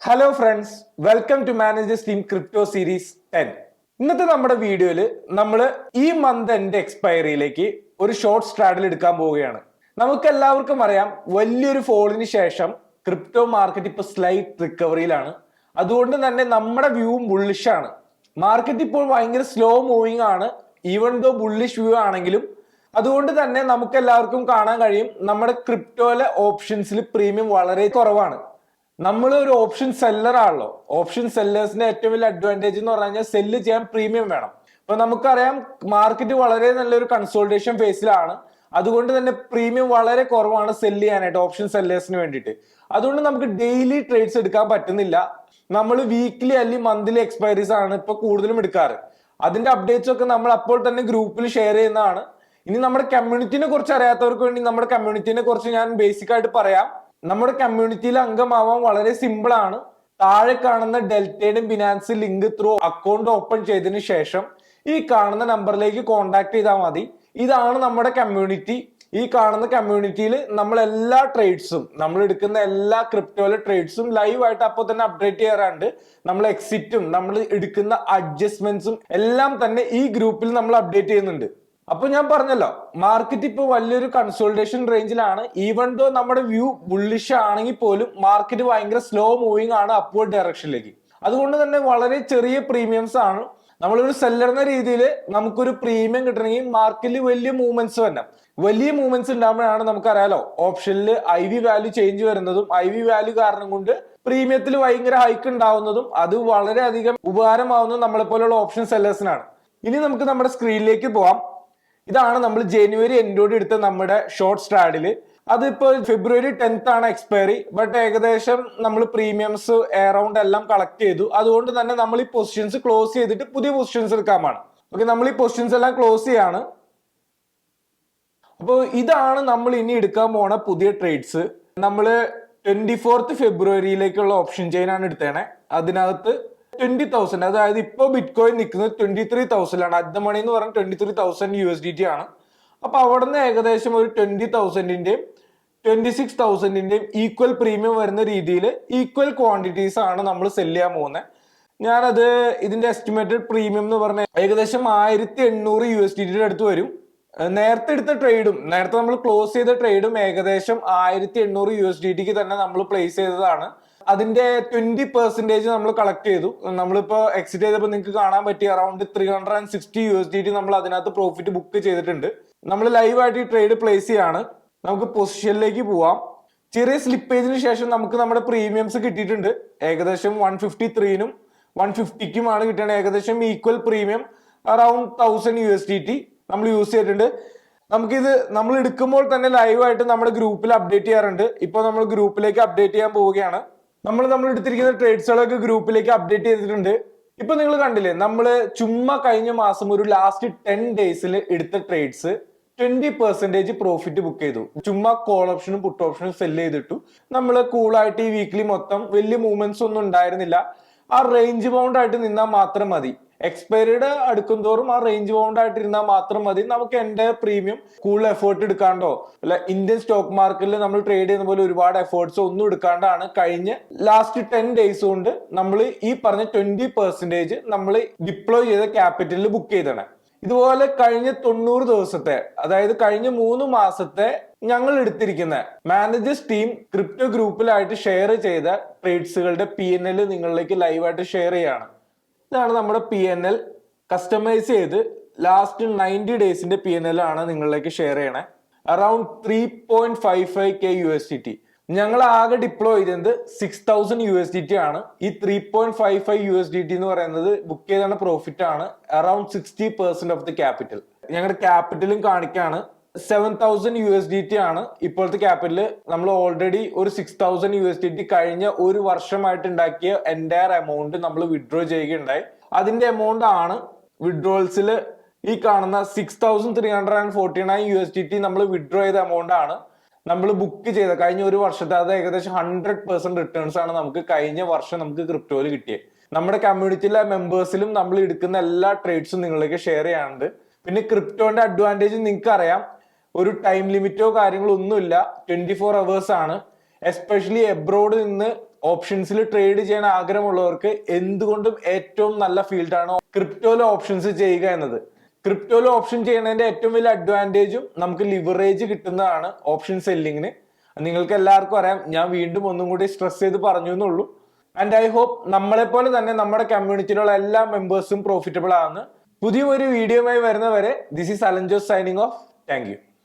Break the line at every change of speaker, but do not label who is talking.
Hello friends, welcome to managers team crypto series 10. ഇന്നത്തെ നമ്മുടെ വീഡിയോയിൽ നമ്മൾ ഈ മന്ത് എൻഡ് എക്സ്പയറിയിലേക്ക് ഒരു ഷോർട്ട് സ്ട്രാഡിൽ എടുക്കാൻ പോവുകയാണ്. നമുക്ക് എല്ലാവർക്കും അറിയാം, വലിയൊരു ഫോളിന് ശേഷം ക്രിപ്റ്റോ മാർക്കറ്റ് ഇപ്പോൾ സ്ലൈറ്റ് റിക്കവറിയിലാണ്. അതുകൊണ്ട് തന്നെ നമ്മുടെ വ്യൂവും ബുള്ളിഷ് ആണ്. മാർക്കറ്റ് ഇപ്പോൾ ഭയങ്കര സ്ലോ മൂവിങ് ആണ്, ഈവൻ ദോ ബുള്ളിഷ് വ്യൂ ആണെങ്കിലും. അതുകൊണ്ട് തന്നെ നമുക്ക് എല്ലാവർക്കും കാണാൻ കഴിയും, നമ്മുടെ ക്രിപ്റ്റോയിലെ ഓപ്ഷൻസിൽ പ്രീമിയം വളരെ കുറവാണ്. നമ്മൾ ഒരു ഓപ്ഷൻ സെല്ലർ ആണല്ലോ. ഓപ്ഷൻ സെല്ലേഴ്സിന്റെ ഏറ്റവും വലിയ അഡ്വാൻറ്റേജ് എന്ന് പറഞ്ഞു കഴിഞ്ഞാൽ സെല്ല് ചെയ്യാൻ പ്രീമിയം വേണം. ഇപ്പൊ നമുക്കറിയാം, മാർക്കറ്റ് വളരെ നല്ലൊരു കൺസോൾട്ടേഷൻ ഫേസിലാണ്. അതുകൊണ്ട് തന്നെ പ്രീമിയം വളരെ കുറവാണ് സെല്ല് ചെയ്യാനായിട്ട് ഓപ്ഷൻ സെല്ലേഴ്സിന് വേണ്ടിയിട്ട്. അതുകൊണ്ട് നമുക്ക് ഡെയിലി ട്രേഡ്സ് എടുക്കാൻ പറ്റുന്നില്ല. നമ്മൾ വീക്ക്ലി അല്ലെങ്കിൽ മന്ത്ലി എക്സ്പയറീസ് ആണ് ഇപ്പൊ കൂടുതലും എടുക്കാറ്. അതിന്റെ അപ്ഡേറ്റ്സ് ഒക്കെ നമ്മൾ അപ്പോൾ തന്നെ ഗ്രൂപ്പിൽ ഷെയർ ചെയ്യുന്നതാണ്. ഇനി നമ്മുടെ കമ്മ്യൂണിറ്റിനെ കുറിച്ച് അറിയാത്തവർക്ക് വേണ്ടി നമ്മുടെ കമ്മ്യൂണിറ്റിനെ കുറിച്ച് ഞാൻ ബേസിക് ആയിട്ട് പറയാം. നമ്മുടെ കമ്മ്യൂണിറ്റിയിൽ അംഗമാവാൻ വളരെ സിമ്പിൾ ആണ്. താഴെ കാണുന്ന ഡെൽറ്റയുടെ Binance link through account open ചെയ്തതിനു ശേഷം ഈ കാണുന്ന നമ്പറിലേക്ക് കോൺടാക്ട് ചെയ്താൽ മതി. ഇതാണ് നമ്മുടെ കമ്മ്യൂണിറ്റി. ഈ കാണുന്ന കമ്മ്യൂണിറ്റിയിൽ നമ്മൾ എല്ലാ ട്രേഡ്സും, നമ്മൾ എടുക്കുന്ന എല്ലാ ക്രിപ്റ്റോയിലെ ട്രേഡ്സും ലൈവ് ആയിട്ട് അപ്പോൾ തന്നെ അപ്ഡേറ്റ് ചെയ്യാറുണ്ട്. നമ്മൾ എക്സിറ്റും നമ്മൾ എടുക്കുന്ന അഡ്ജസ്റ്റ്മെന്റ്സും എല്ലാം തന്നെ ഈ ഗ്രൂപ്പിൽ നമ്മൾ അപ്ഡേറ്റ് ചെയ്യുന്നുണ്ട്. അപ്പൊ ഞാൻ പറഞ്ഞല്ലോ, മാർക്കറ്റ് ഇപ്പൊ വലിയൊരു കൺസോൾട്ടേഷൻ റേഞ്ചിലാണ്. ഈവൻ ദോ നമ്മുടെ വ്യൂ ബുള്ളിഷ് ആണെങ്കിൽ പോലും മാർക്കറ്റ് ഭയങ്കര സ്ലോ മൂവിങ് ആണ് അപ്വേർഡ് ഡയറക്ഷനിലേക്ക്. അതുകൊണ്ട് തന്നെ വളരെ ചെറിയ പ്രീമിയംസ് ആണ്. നമ്മളൊരു സെല്ലർ എന്ന രീതിയിൽ നമുക്കൊരു പ്രീമിയം കിട്ടണമെങ്കിൽ മാർക്കറ്റിൽ വലിയ മൂവ്മെന്റ്സ് വരണം. വലിയ മൂവ്മെന്റ്സ് ഉണ്ടാകുമ്പോഴാണ് നമുക്കറിയാലോ ഓപ്ഷനിൽ IV വാല്യൂ ചേഞ്ച് വരുന്നതും IV വാല്യൂ കാരണം കൊണ്ട് പ്രീമിയത്തിൽ ഭയങ്കര ഹൈക്ക് ഉണ്ടാവുന്നതും അത് വളരെയധികം ഉപകാരമാവുന്നതും നമ്മളെ പോലെയുള്ള ഓപ്ഷൻ സെല്ലേഴ്സിനാണ്. ഇനി നമുക്ക് നമ്മുടെ സ്ക്രീനിലേക്ക് പോവാം. ഇതാണ് നമ്മൾ ജനുവരി എൻഡോട് എടുത്ത നമ്മുടെ ഷോർട്ട് സ്ട്രാഡില്. അതിപ്പോ ഫെബ്രുവരി 10th ആണ് എക്സ്പയറി. ബട്ട് ഏകദേശം നമ്മൾ പ്രീമിയംസ് എറൗണ്ട് എല്ലാം കളക്ട് ചെയ്തു. അതുകൊണ്ട് തന്നെ നമ്മൾ ഈ പൊസിഷൻസ് ക്ലോസ് ചെയ്തിട്ട് പുതിയ പൊസിഷൻസ് എടുക്കാമാണ്. ഓക്കെ, നമ്മൾ ഈ പൊസിഷൻസ് എല്ലാം ക്ലോസ് ചെയ്യാണ്. അപ്പോൾ ഇതാണ് നമ്മൾ ഇനി എടുക്കാൻ പോണ പുതിയ ട്രേഡ്സ്. നമ്മൾ 24th ഫെബ്രുവരിയിലേക്കുള്ള ഓപ്ഷൻ ചെയിൻ ആണ് എടുത്തേണേ. അതിനകത്ത് 20,000, അതായത് ഇപ്പൊ ബിറ്റ് കോയിൻ നിൽക്കുന്നത് 23,000 ആണ്. അറ്റ് ദ മണി എന്ന് പറഞ്ഞാൽ 23,000 USDT ആണ്. അപ്പൊ അവിടെ നിന്ന് ഏകദേശം ഒരു 20,000-ന്റെയും 26,000-ന്റെയും ഈക്വൽ പ്രീമിയം വരുന്ന രീതിയിൽ ഈക്വൽ ക്വാണ്ടിറ്റീസ് ആണ് നമ്മൾ സെല് ചെയ്യാൻ പോകുന്നത്. ഞാനത് ഇതിന്റെ എസ്റ്റിമേറ്റഡ് പ്രീമിയം എന്ന് പറഞ്ഞാൽ ഏകദേശം 1,800 USDT അടുത്ത് വരും. നേരത്തെ എടുത്ത ട്രേഡും നേരത്തെ നമ്മൾ ക്ലോസ് ചെയ്ത ട്രേഡും ഏകദേശം 1,800 USDT തന്നെ നമ്മൾ പ്ലേസ് ചെയ്തതാണ്. അതിന്റെ 20% നമ്മൾ കളക്ട് ചെയ്തു. നമ്മളിപ്പോ എക്സിറ്റ് ചെയ്തപ്പോൾ നിങ്ങൾക്ക് കാണാൻ പറ്റി അറൌണ്ട് 360 USDT നമ്മൾ അതിനകത്ത് പ്രോഫിറ്റ് ബുക്ക് ചെയ്തിട്ടുണ്ട്. നമ്മൾ ലൈവ് ആയിട്ട് ഈ ട്രേഡ് പ്ലേസ് ചെയ്യാണ്. നമുക്ക് പൊസിഷനിലേക്ക് പോവാം. ചെറിയ സ്ലിപ്പേജിന് ശേഷം നമുക്ക് നമ്മുടെ പ്രീമിയംസ് കിട്ടിയിട്ടുണ്ട്. ഏകദേശം 153-നും 150-ക്കുമാണ് കിട്ടുന്നത്. ഏകദേശം ഈക്വൽ പ്രീമിയം അറൌണ്ട് 1000 USDT നമ്മൾ യൂസ് ചെയ്തിട്ടുണ്ട്. നമുക്കിത് നമ്മൾ എടുക്കുമ്പോൾ തന്നെ ലൈവ് ആയിട്ട് നമ്മുടെ ഗ്രൂപ്പിൽ അപ്ഡേറ്റ് ചെയ്യാറുണ്ട്. ഇപ്പൊ നമ്മൾ ഗ്രൂപ്പിലേക്ക് അപ്ഡേറ്റ് ചെയ്യാൻ പോവുകയാണ്. നമ്മൾ എടുത്തിരിക്കുന്ന ട്രേഡ്സുകളൊക്കെ ഗ്രൂപ്പിലേക്ക് അപ്ഡേറ്റ് ചെയ്തിട്ടുണ്ട്. ഇപ്പൊ നിങ്ങൾ കണ്ടില്ലേ, നമ്മൾ ചുമ്മാ കഴിഞ്ഞ മാസം ഒരു ലാസ്റ്റ് 10 ഡേയ്സിൽ എടുത്ത ട്രേഡ്സ് 20% പ്രോഫിറ്റ് ബുക്ക് ചെയ്തു. ചുമ്മാ കോൾ ഓപ്ഷനും പുട്ട് ഓപ്ഷനും സെല് ചെയ്തിട്ടു. നമ്മൾ കൂളായിട്ട് ഈ വീക്ക്ലി മൊത്തം വലിയ മൂവ്മെന്റ്സ് ഒന്നും ഉണ്ടായിരുന്നില്ല. ആ റേഞ്ച് ബൗണ്ട് ആയിട്ട് നിന്നാൽ മാത്രം മതി. എക്സ്പയറിയുടെ അടുക്കും തോറും ആ റേഞ്ച് ബൗണ്ട് ആയിട്ട് ഇരുന്നാൽ മാത്രം മതി. നമുക്ക് എൻ്റെ പ്രീമിയം കൂടുതൽ എഫേർട്ട് എടുക്കാണ്ടോ അല്ല ഇന്ത്യൻ സ്റ്റോക്ക് മാർക്കറ്റിൽ നമ്മൾ ട്രേഡ് ചെയ്യുന്ന പോലെ ഒരുപാട് എഫേർട്സ് ഒന്നും എടുക്കാണ്ടാണ് കഴിഞ്ഞ ലാസ്റ്റ് 10 ഡേയ്സ് കൊണ്ട് നമ്മൾ ഈ പറഞ്ഞ 20% നമ്മൾ ഡിപ്ലോയ് ചെയ്ത ക്യാപിറ്റലിൽ ബുക്ക് ചെയ്തതാണ്. ഇതുപോലെ കഴിഞ്ഞ 90 ദിവസത്തെ, അതായത് കഴിഞ്ഞ 3 മാസത്തെ ഞങ്ങൾ എടുത്തിരിക്കുന്ന മാനേജേഴ്സ് ടീം ക്രിപ്റ്റോ ഗ്രൂപ്പിലായിട്ട് ഷെയർ ചെയ്ത ട്രേഡ്സുകളുടെ PNL നിങ്ങളിലേക്ക് ലൈവായിട്ട് ഷെയർ ചെയ്യാണ്. ഇതാണ് നമ്മുടെ PNL. കസ്റ്റമൈസ് ചെയ്ത് ലാസ്റ്റ് 90 ഡേയ്സിന്റെ PNL ആണ് നിങ്ങളിലേക്ക് ഷെയർ ചെയ്യണേ. Around 3.55K USDT. ഞങ്ങൾ ആകെ ഡിപ്ലോയ് ചെയ്തത് 6,000 USDT ആണ്. ഈ 3.55 USDT എന്ന് പറയുന്നത് ബുക്ക് ചെയ്താണ് പ്രോഫിറ്റ് ആണ്. Around 60% of the capital. ഞങ്ങളുടെ ക്യാപിറ്റലും കാണിക്കാണ്. 7,000 USDT ആണ് ഇപ്പോഴത്തെ ക്യാപിറ്റൽ. നമ്മൾ ഓൾറെഡി ഒരു 6,000 USDT കഴിഞ്ഞ ഒരു വർഷമായിട്ട് ഉണ്ടാക്കിയ എൻറ്റയർ എമൗണ്ട് നമ്മൾ വിഡ്രോ ചെയ്യുകയുണ്ടായി. അതിന്റെ എമൗണ്ട് ആണ് വിഡ്രോൾസിൽ ഈ കാണുന്ന 6,349 USDT നമ്മൾ വിഡ്രോ ചെയ്ത എമൗണ്ട് ആണ് നമ്മൾ ബുക്ക് ചെയ്ത കഴിഞ്ഞ ഒരു വർഷത്തെ. അത് ഏകദേശം 100% റിട്ടേൺസ് ആണ് നമുക്ക് കഴിഞ്ഞ വർഷം നമുക്ക് ക്രിപ്റ്റോയിൽ കിട്ടിയത്. നമ്മുടെ കമ്മ്യൂണിറ്റിയിലെ മെമ്പേഴ്സിലും നമ്മൾ എടുക്കുന്ന എല്ലാ ട്രേഡ്സും നിങ്ങളിലേക്ക് ഷെയർ ചെയ്യാറുണ്ട്. പിന്നെ ക്രിപ്റ്റോന്റെ അഡ്വാൻറ്റേജ് നിങ്ങൾക്ക് അറിയാം. ഒരു ടൈം ലിമിറ്റോ കാര്യങ്ങളോ ഒന്നുമില്ല, 24 hours ആണ്. എസ്പെഷ്യലി എബ്രോഡ് നിന്ന് ഓപ്ഷൻസിൽ ട്രേഡ് ചെയ്യാൻ ആഗ്രഹമുള്ളവർക്ക് എന്തുകൊണ്ടും ഏറ്റവും നല്ല ഫീൽഡാണ് ക്രിപ്റ്റോയിലെ ഓപ്ഷൻസ് ചെയ്യുക എന്നത്. ക്രിപ്റ്റോയിലെ ഓപ്ഷൻ ചെയ്യുന്നതിന്റെ ഏറ്റവും വലിയ അഡ്വാൻറ്റേജും നമുക്ക് ലിവറേജ് കിട്ടുന്നതാണ് ഓപ്ഷൻ സെല്ലിങ്ങിന്. നിങ്ങൾക്ക് എല്ലാവർക്കും അറിയാം, ഞാൻ വീണ്ടും ഒന്നും കൂടി സ്ട്രെസ് ചെയ്ത് പറഞ്ഞു എന്നുള്ളൂ. ആൻഡ് ഐ ഹോപ്പ് നമ്മളെ പോലെ തന്നെ നമ്മുടെ കമ്മ്യൂണിറ്റിയിലുള്ള എല്ലാ മെമ്പേഴ്സും പ്രോഫിറ്റബിൾ ആണ്. പുതിയ ഒരു വീഡിയോയുമായി വരുന്നവരെ this is Alan Jose signing off. Thank U.